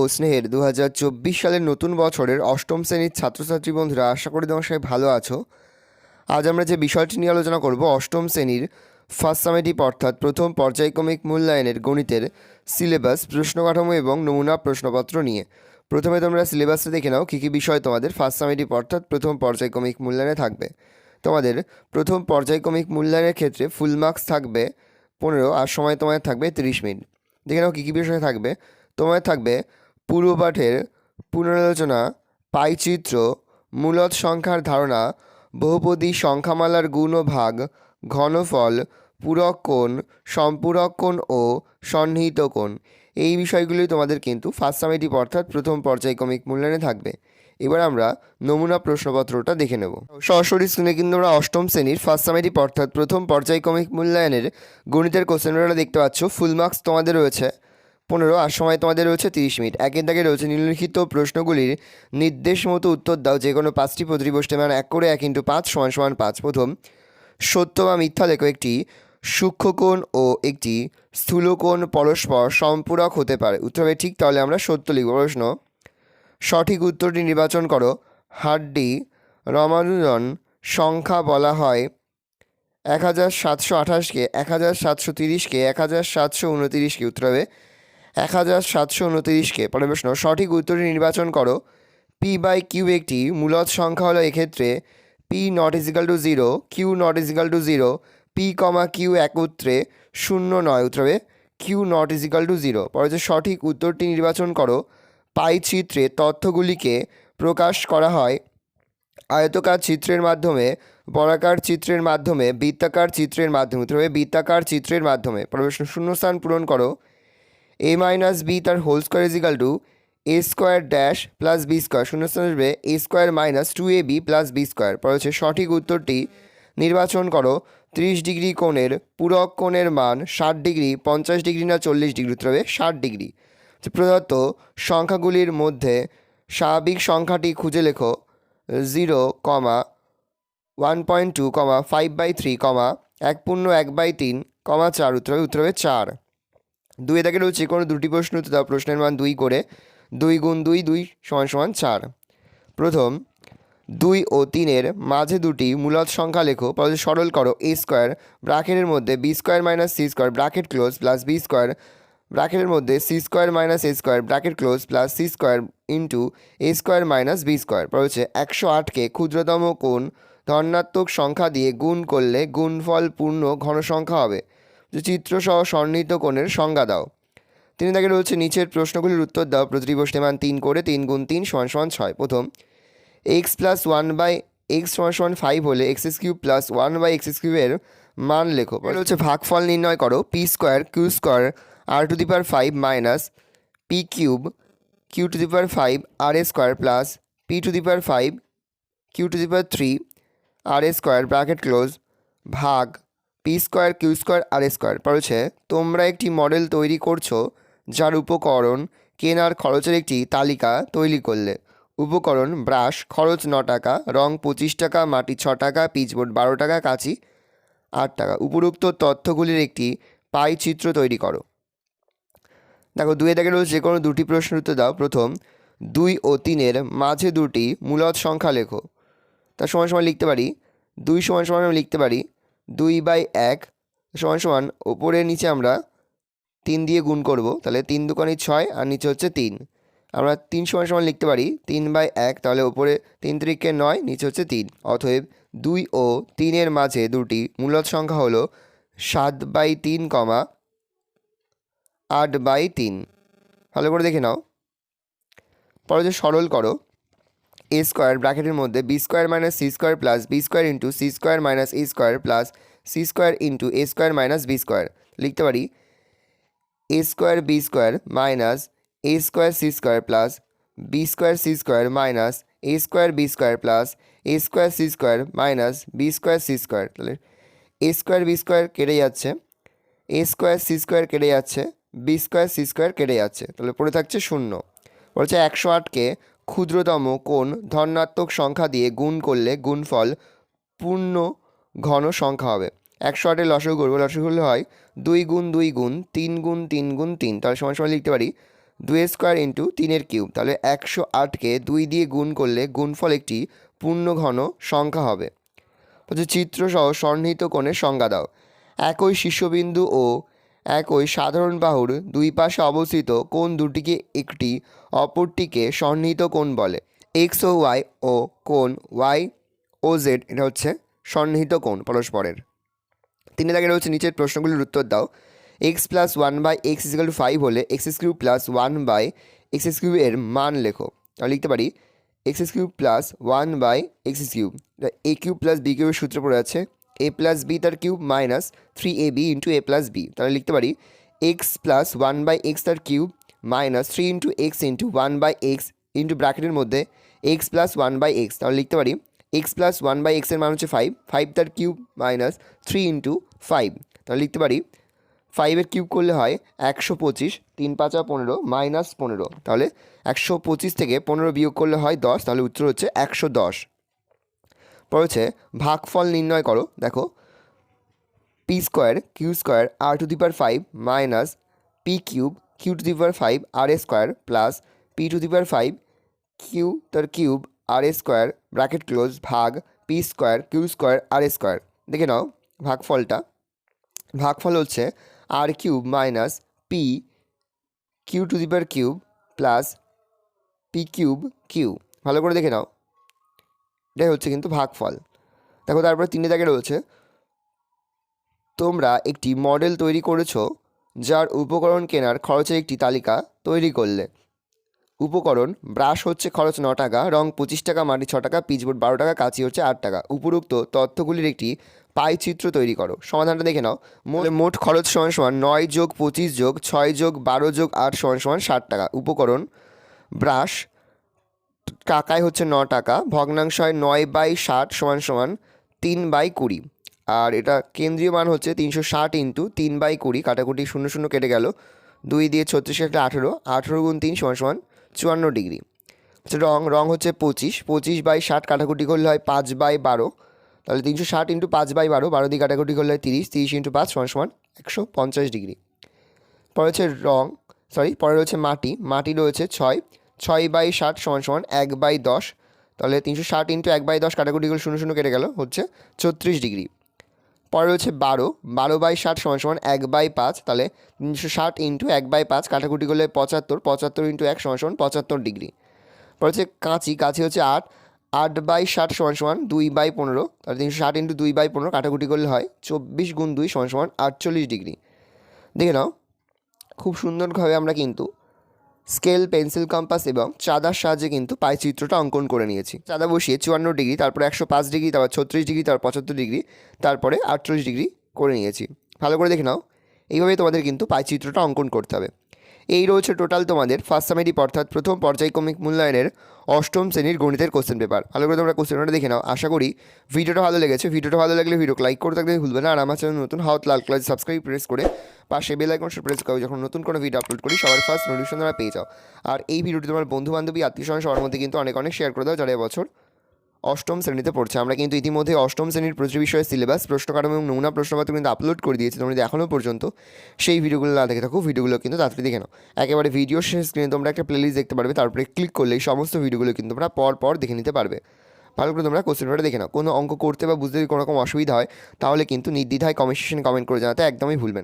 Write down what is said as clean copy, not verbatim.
ও স্নেহের 2024 সালের নতুন বছরের অষ্টম শ্রেণীর ছাত্রছাত্রী বন্ধুরা, আশা করি তোমার সবাই ভালো আছো। আজ আমরা যে বিষয়টি নিয়ে আলোচনা করব অষ্টম শ্রেণীর ফার্স্ট সামেটিভ অর্থাৎ প্রথম পর্যায়ক্রমিক মূল্যায়নের গণিতের সিলেবাস, প্রশ্ন কাঠামো এবং নমুনা প্রশ্নপত্র নিয়ে। প্রথমে তোমরা সিলেবাসটা দেখে নাও কী কী বিষয় তোমাদের ফার্স্ট সামেটিভ অর্থাৎ প্রথম পর্যায়ক্রমিক মূল্যায়নে থাকবে। তোমাদের প্রথম পর্যায়ক্রমিক মূল্যায়নের ক্ষেত্রে ফুল মার্কস থাকবে 15 আর সময় তোমাদের থাকবে 30 মিনিট। দেখে নাও কী কী বিষয় থাকবে। তোমাদের থাকবে পূর্বপাঠের পুনরালোচনা, পাইচিত্র, মূলদ সংখ্যার ধারণা, বহুপদী সংখ্যামালার গুণ ও ভাগ, ঘনফল, পূরক কোণ, সম্পূরক কোণ ও সন্নিহিত কোণ। এই বিষয়গুলি তোমাদের কিন্তু ফার্স্ট সামেটিভ অর্থাৎ প্রথম পর্যায়ক্রমিক মূল্যায়নে থাকবে। এবার আমরা নমুনা প্রশ্নপত্রটা দেখে নেব। সরাসরি স্ক্রিনে কিন্তু আমরা অষ্টম শ্রেণীর ফার্স্ট সামেটিভ অর্থাৎ প্রথম পর্যায়ক্রমিক মূল্যায়নের গণিতের কোশ্চেনগুলো দেখতে পাচ্ছ। ফুল মার্কস তোমাদের রয়েছে 15 আর সময় তোমাদের রয়েছে 30 মিনিট। একের দাগে রয়েছে নিম্নলিখিত প্রশ্নগুলির নির্দেশ মতো উত্তর দাও, যে কোনো 5টি প্রতিটি প্রশ্নের মান 1 করে 1 × 5 = 5। প্রথম, সত্য বা মিথ্যা লেখো একটি সূক্ষ্মকোণ ও একটি স্থূলকোণ পরস্পর সম্পূরক হতে পারে। উত্তর হবে ঠিক, তাহলে আমরা সত্য লিখব। প্রশ্ন, সঠিক উত্তরটি নির্বাচন করো। হার্ডি রমানুজন সংখ্যা বলা হয় 1728কে, 1730কে, 1729কে। উত্তর হবে 1729কে। পরের প্রশ্ন, সঠিক উত্তরটি নির্বাচন করো। p/q একটি মূলদ সংখ্যা হলো এক্ষেত্রে p≠0, q≠0, p, q একত্রে 0 নয়। উত্তর হবে q≠0। পরে যে সঠিক উত্তরটি নির্বাচন করো। পাই চিত্রে তথ্যগুলিকে প্রকাশ করা হয় আয়তকার চিত্রের মাধ্যমে, বর্গাকার চিত্রের মাধ্যমে, বৃত্তাকার চিত্রের মাধ্যমে। উত্তর হবে বৃত্তাকার চিত্রের মাধ্যমে। পরের প্রশ্ন, শূন্যস্থান পূরণ করো। a - b তার whole square = a square dash plus B square. শূন্যস্থান আসবে a square - 2ab plus B square. পরে হচ্ছে সঠিক উত্তরটি নির্বাচন করো। 30 ডিগ্রি কোণের পূরক কোণের মান 60 ডিগ্রি, 50 ডিগ্রি না 40 ডিগ্রি। উত্তর হবে 60 ডিগ্রি। প্রদত্ত সংখ্যাগুলির মধ্যে স্বাভাবিক সংখ্যাটি খুঁজে লেখো। 0, 1.2, 5/3, 1/3, 4। উত্তর হবে 4। 2 থেকে রয়েছে কোনো দুটি প্রশ্ন উত্তর দাও। প্রশ্নের মান 2 করে। 2 × 2 2 = 4। প্রথম, 2 ও 3-এর মাঝে দুটি মূলদ সংখ্যা লেখো। পরে সরল করো। a স্কোয়ার ব্র্যাকেটের মধ্যে b square - c square bracket close plus b square ব্র্যাকেটের মধ্যে c square - a square bracket close plus c square into a square - b square. পরে হচ্ছে 108কে ক্ষুদ্রতম কোণ ধনাত্মক সংখ্যা দিয়ে গুণ করলে গুণফল পূর্ণ ঘন সংখ্যা হবে। চিত্রসহ সন্নিহিত কোণের সংজ্ঞা দাও। 3 দাগে রয়েছে নিচের প্রশ্নগুলির উত্তর দাও। প্রতিটি প্রশ্নের মান 3 করে। 3 × 3 = 6। প্রথম, x + 1/x = 5 হলে x³ + 1/x³ এর মান লেখো। পরে হচ্ছে ভাগফল নির্ণয় করো। p² q² r⁵ - p³ q⁵ r² plus p⁵ q⁵ r² bracket close ভাগ p² q² r²। পরে হচ্ছে তোমরা একটি মডেল তৈরি করছো যার উপকরণ কেনার খরচের একটি তালিকা তৈরি করলে। উপকরণ: ব্রাশ, খরচ 9 টাকা, রং 25 টাকা, মাটি 6 টাকা, পিচবোর্ড 12 টাকা, কাঁচি 8 টাকা। উপরোক্ত তথ্যগুলির একটি পাই চিত্র তৈরি করো। দেখো, 2 থেকে রয়েছে যে কোনো দুটি প্রশ্নের উত্তর দাও। প্রথম, 2 ও 3-এর মাঝে দুটি মূলদ সংখ্যা লেখো। তার সমান লিখতে পারি 2 = আমি লিখতে পারি 2/1 = ওপরে নিচে আমরা 3 দিয়ে গুণ করব, তাহলে 3 × 2 = 6 আর নিচে হচ্ছে 3। আমরা 3 = লিখতে পারি 3/1, তাহলে ওপরে 3 × 3 = 9, নিচে হচ্ছে 3। অতএব 2 ও 3-এর মাঝে দুটি মূলদ সংখ্যা হলো 7/3, 8/3। ভালো করে দেখে নাও। পরে যে সরল করো। a স্কোয়ার ব্র্যাকেটের মধ্যে b² - c square plus b² × c square - a square plus c square × a square - b square. লিখতে পারি a square b square minus a square c square plus b square c square minus a square b square plus a square c square minus b square c square. তাহলে a square b square কেটে যাচ্ছে, a square c square কেটে যাচ্ছে, b square c square কেটে যাচ্ছে, তাহলে পড়ে থাকছে 0। বলছে 108কে ক্ষুদ্রতম কোণ ধনাত্মক সংখ্যা দিয়ে গুণ করলে গুণফল পূর্ণ ঘন সংখ্যা হবে। 108-এর লসাগু করবো। লসাগু করলে হয় 2 × 2 × 3 × 3 × 3। তাহলে সমান লিখতে পারি 2 স্কোয়ার ইন্টু 3 কিউব, তাহলে 108কে 2 দিয়ে গুণ করলে গুণফল একটি পূর্ণঘন সংখ্যা হবে। হচ্ছে চিত্রসহ সন্নিহিত কোণের সংজ্ঞা দাও। একই শীর্ষবিন্দু ও একই সাধারণ বাহুর দুই পাশে অবস্থিত কোণ দুটিকে একটি অপরটিকে সন্নিহিত কোণ বলে। এক্স ও ওয়াই ও কোণ ওয়াই ও জেড এটা হচ্ছে সন্নিহিত কোণ পরস্পরের। 3 দাগের হচ্ছে নিচের প্রশ্নগুলির উত্তর দাও। এক্স প্লাস 1/x = 5 হলে x³ প্লাস 1/x³ এর মান লেখো। তাহলে লিখতে পারি x³ plus 1/x³, a cube plus b কিউবের সূত্র পড়ে আছে a প্লাস b তার cube minus 3ab into a plus b। তাহলে লিখতে পারি এক্স প্লাস 1/x তার cube minus 3 into x into 1/x into ব্র্যাকেটের মধ্যে এক্স প্লাস 1/x। তাহলে লিখতে পারি এক্স প্লাস 1/x এর মান হচ্ছে 5, 5 তার কিউব মাইনাস 3 ইন্টু 5। তাহলে লিখতে পারি 5-এর কিউব করলে হয় 125, 3 × 5 = 15 মাইনাস 15। তাহলে 125 থেকে 15 বিয়োগ করলে হয় 10, তাহলে উত্তর হচ্ছে 110। পর হচ্ছে ভাগফল নির্ণয় করো। দেখো p² q² r⁵ minus p³ q⁵ r² plus p⁵ q তার কিউব r² ব্র্যাকেট ক্লোজ ভাগ p² q² r²। দেখে নাও ভাগফলটা। ভাগফল হচ্ছে r³ minus p q³ plus p³ ভালো করে দেখে নাও, এটাই হচ্ছে কিন্তু ভাগফল। দেখো তারপরে 3 দাগে রয়েছে তোমরা একটি মডেল তৈরি করেছো যার উপকরণ কেনার খরচের একটি তালিকা তৈরি করলে। উপকরণ ব্রাশ হচ্ছে খরচ 9 টাকা, রং 25 টাকা, মাটি 6 টাকা, পিচবোর্ড 12 টাকা, কাঁচি হচ্ছে 8 টাকা। উপরোক্ত তথ্যগুলির একটি পাই চিত্র তৈরি করো। সমাধানটা দেখে নাও। মোট খরচ = 9 + 25 + 6 + 12 + 8 = 60 টাকা। উপকরণ ব্রাশ টাকায় হচ্ছে 9 টাকা, ভগ্নাংশ হয় 9/60 = 3/20। আর এটা কেন্দ্রীয় মান হচ্ছে 360 ইন্টু 3/20, কাটাকুটি 0 0 কেটে গেল, 2 দিয়ে 36 একটা 18, 18 × 3 = 54 ডিগ্রি। রং হচ্ছে 25, 25/60 কাটাকুটি করলে হয় 5/12, তাহলে 360 ইন্টু 5/12, 12 দিয়ে কাটাকুটি করলে হয় 30, 30 × 5 = 150 ডিগ্রি। পরে হচ্ছে পরে রয়েছে মাটি রয়েছে 6, 6/60 = 1/10, তাহলে 360 ইন্টু 1/10 কাটাকুটি করলে 0 0 কেটে গেল, হচ্ছে 34 ডিগ্রি। পরে রয়েছে 12, 12/60 = 1/5, তাহলে 360 ইন্টু 1/5 কাটাকুটি করলে 75, 75 ইন্টু 1 = 75 ডিগ্রি। পরে হচ্ছে কাঁচি হচ্ছে 8, 8/60 = 2/15, তাহলে 360 ইন্টু 2/15 কাটাকুটি করলে হয় 24 × 2 = 48 ডিগ্রি। দেখে নাও খুব সুন্দরভাবে আমরা কিন্তু স্কেল, পেন্সিল, কম্পাস এবং চাঁদার সাহায্যে কিন্তু পাই চিত্রটা অঙ্কন করে নিয়েছি। চাঁদা বসিয়ে 54 ডিগ্রি, তারপরে 105 ডিগ্রি, তারপর 36 ডিগ্রি, তারপর 75 ডিগ্রি, তারপরে 48 ডিগ্রি করে নিয়েছি। ভালো করে দেখে নাও, এইভাবে তোমাদের কিন্তু পাই চিত্রটা অঙ্কন করতে হবে। এই রয়েছে টোটাল তোমাদের ফার্স্ট সামেটিভ অর্থাৎ প্রথম পর্যায়ক্রমিক মূল্যায়নের অষ্টম শ্রেণীর গণিতের কোশ্চেন পেপার। ভালো করে তোমরা কোশ্চেনটা দেখে নাও। আশা করি ভিডিওটা ভালো লেগেছে। ভিডিওটা ভালো লাগলে ভিডিওকে লাইক করে থাকতে ভুলবে না। আর আমার চ্যানেল নতুন হাত লাল কালার সাবস্ক্রাইব প্রেস করে পাশে বেল আইকনটা প্রেস করো, যখন নতুন কোনো ভিডিও আপলোড করি সবার ফার্স্ট নোটিফিকেশন তোমরা পেয়ে যাও। আর এই ভিডিওটি তোমার বন্ধু বান্ধবী আত্মীয়স্বজন সবার মধ্যে কিন্তু অনেক শেয়ার করে দাও যারা এবছর অষ্টম শ্রেণীতে পড়ছে। আমরা কিন্তু ইতিমধ্যে অষ্টম শ্রেণীর প্রতি বিষয়ে সিলেবাস, প্রশ্নকাঠামো এবং নমুনা প্রশ্নপত্র কিন্তু আপলোড করে দিয়েছি। তোমরা যদি এখনও পর্যন্ত সেই ভিডিওগুলো না দেখে থাকো, ভিডিওগুলো কিন্তু তাড়াতাড়ি দেখে নাও। একেবারে ভিডিও শেষ স্ক্রিনে তোমরা একটা প্লেলিস্ট দেখতে পারবে, তারপরে ক্লিক করলে এই সমস্ত ভিডিওগুলো কিন্তু তোমরা পর দেখে নিতে পারবে। ভালো করে তোমরা কোশ্চেনটা দেখে নাও। কোনো অঙ্ক করতে বা বুঝতে যদি কোনো রকম অসুবিধা হয় তাহলে কিন্তু নির্দ্বিধায় কমেন্ট সেকশনে কমেন্ট করে জানাতে একদমই ভুলবেন।